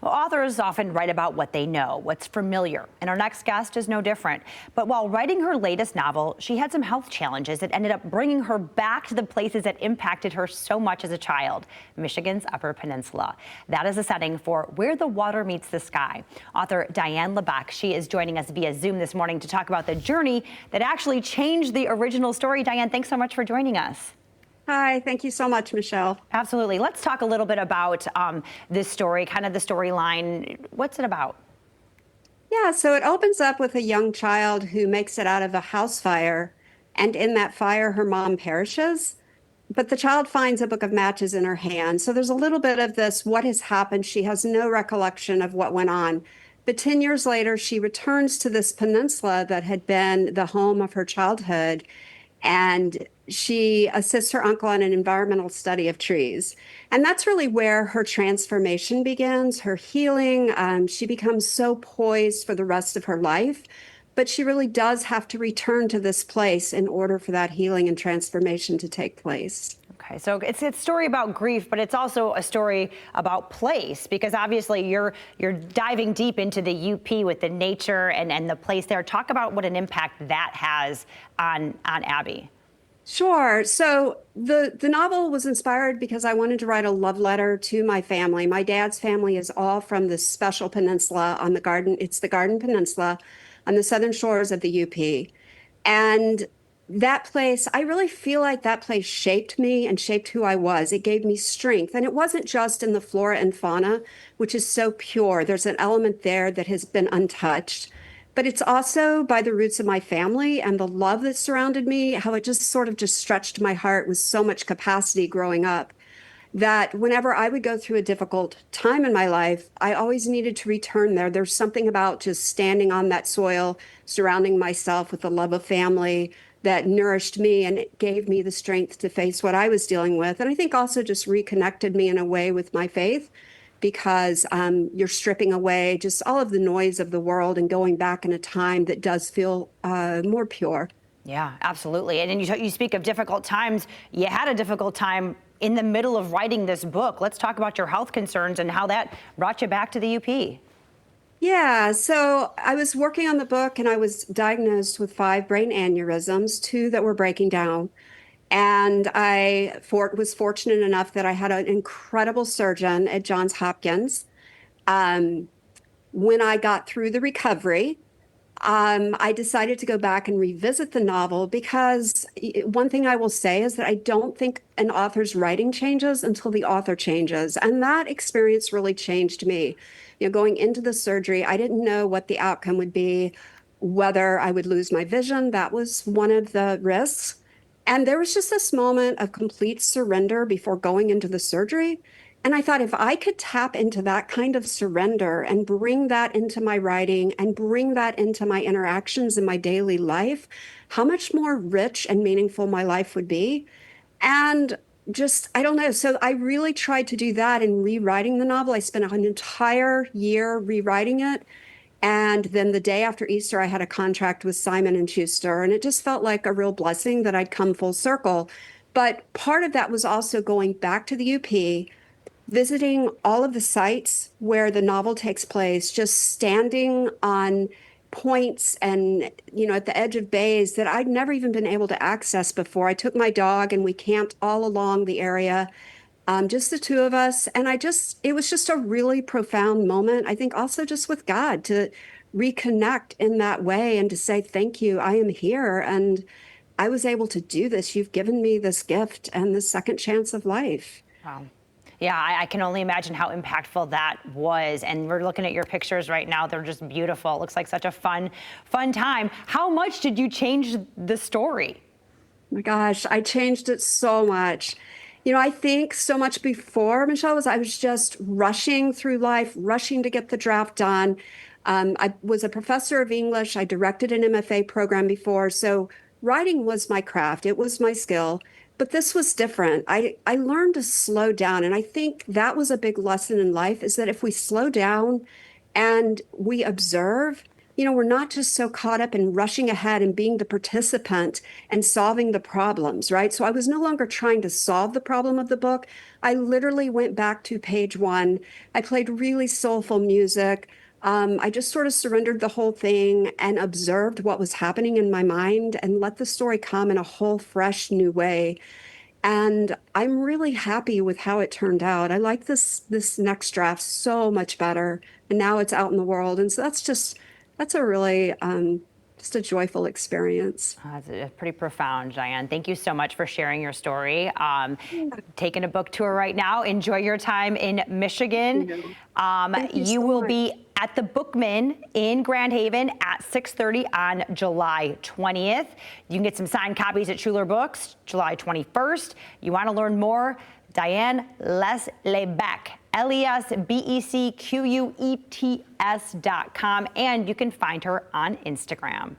Well, authors often write about what they know, what's familiar, and our next guest is no different. But while writing her latest novel, she had some health challenges that ended up bringing her back to the places that impacted her so much as a child, Michigan's Upper Peninsula. That is the setting for Where the Water Meets the Sky. Author Diane Lebec, she is joining us via Zoom this morning to talk about the journey that actually changed the original story. Diane, thanks so much for joining us. Hi, thank you so much, Michelle. Absolutely. Let's talk a little bit about this story, kind of the storyline. What's it about? Yeah, so it opens up with a young child who makes it out of a house fire, and in that fire, her mom perishes. But the child finds a book of matches in her hand. So there's a little bit of this, what has happened? She has no recollection of what went on. But 10 years later, she returns to this peninsula that had been the home of her childhood, and she assists her uncle in an environmental study of trees. And that's really where her transformation begins, her healing. She becomes so poised for the rest of her life, but she really does have to return to this place in order for that healing and transformation to take place. Okay, so it's a story about grief, but it's also a story about place, because obviously you're diving deep into the UP with the nature and the place there. Talk about what an impact that has on Abby. Sure. So the novel was inspired because I wanted to write a love letter to my family. My dad's family is all from this special peninsula on the Garden. It's the Garden Peninsula on the southern shores of the UP. And that place, I really feel like that place shaped me and shaped who I was. It gave me strength. And it wasn't just in the flora and fauna, which is so pure. There's an element there that has been untouched. But it's also by the roots of my family and the love that surrounded me, how it just sort of just stretched my heart with so much capacity growing up, that whenever I would go through a difficult time in my life, I always needed to return there. There's something about just standing on that soil, surrounding myself with the love of family that nourished me, and it gave me the strength to face what I was dealing with. And I think also just reconnected me in a way with my faith, because you're stripping away just all of the noise of the world and going back in a time that does feel more pure. Yeah, absolutely. And then you speak of difficult times. You had a difficult time in the middle of writing this book. Let's talk about your health concerns and how that brought you back to the UP. Yeah, so I was working on the book and I was diagnosed with 5 brain aneurysms, 2 that were breaking down. And I was fortunate enough that I had an incredible surgeon at Johns Hopkins. When I got through the recovery, I decided to go back and revisit the novel, because one thing I will say is that I don't think an author's writing changes until the author changes. And that experience really changed me. You know, going into the surgery, I didn't know what the outcome would be, whether I would lose my vision. That was one of the risks. And there was just this moment of complete surrender before going into the surgery. And I thought, if I could tap into that kind of surrender and bring that into my writing and bring that into my interactions in my daily life, how much more rich and meaningful my life would be. And just, I don't know. So I really tried to do that in rewriting the novel. I spent an entire year rewriting it. And then the day after Easter, I had a contract with Simon and Schuster, and it just felt like a real blessing that I'd come full circle. But part of that was also going back to the UP, visiting all of the sites where the novel takes place, just standing on points and, you know, at the edge of bays that I'd never even been able to access before. I took my dog and we camped all along the area. Just the 2 of us. And it was just a really profound moment. I think also just with God, to reconnect in that way and to say, thank you, I am here. And I was able to do this. You've given me this gift and this second chance of life. Wow. Yeah, I can only imagine how impactful that was. And we're looking at your pictures right now. They're just beautiful. It looks like such a fun time. How much did you change the story? Oh my gosh, I changed it so much. You know, I think so much before, Michelle, I was just rushing through life, rushing to get the draft done. I was a professor of English. I directed an MFA program before. So writing was my craft. It was my skill. But this was different. I learned to slow down. And I think that was a big lesson in life, is that if we slow down and we observe, we're not just so caught up in rushing ahead and being the participant and solving the problems, right? So I was no longer trying to solve the problem of the book. I literally went back to page one. I played really soulful music. I just sort of surrendered the whole thing and observed what was happening in my mind and let the story come in a whole, fresh, new way. And I'm really happy with how it turned out. I like this next draft so much better. And now it's out in the world. And so that's a really just a joyful experience. It's pretty profound, Diane. Thank you so much for sharing your story. Taking a book tour right now. Enjoy your time in Michigan. Thank you You so will much. be at the Bookman in Grand Haven at 6:30 on July 20th. You can get some signed copies at Schuler Books July 21st. You want to learn more? Diane Leslebec, LESBECQUETS.com, and you can find her on Instagram.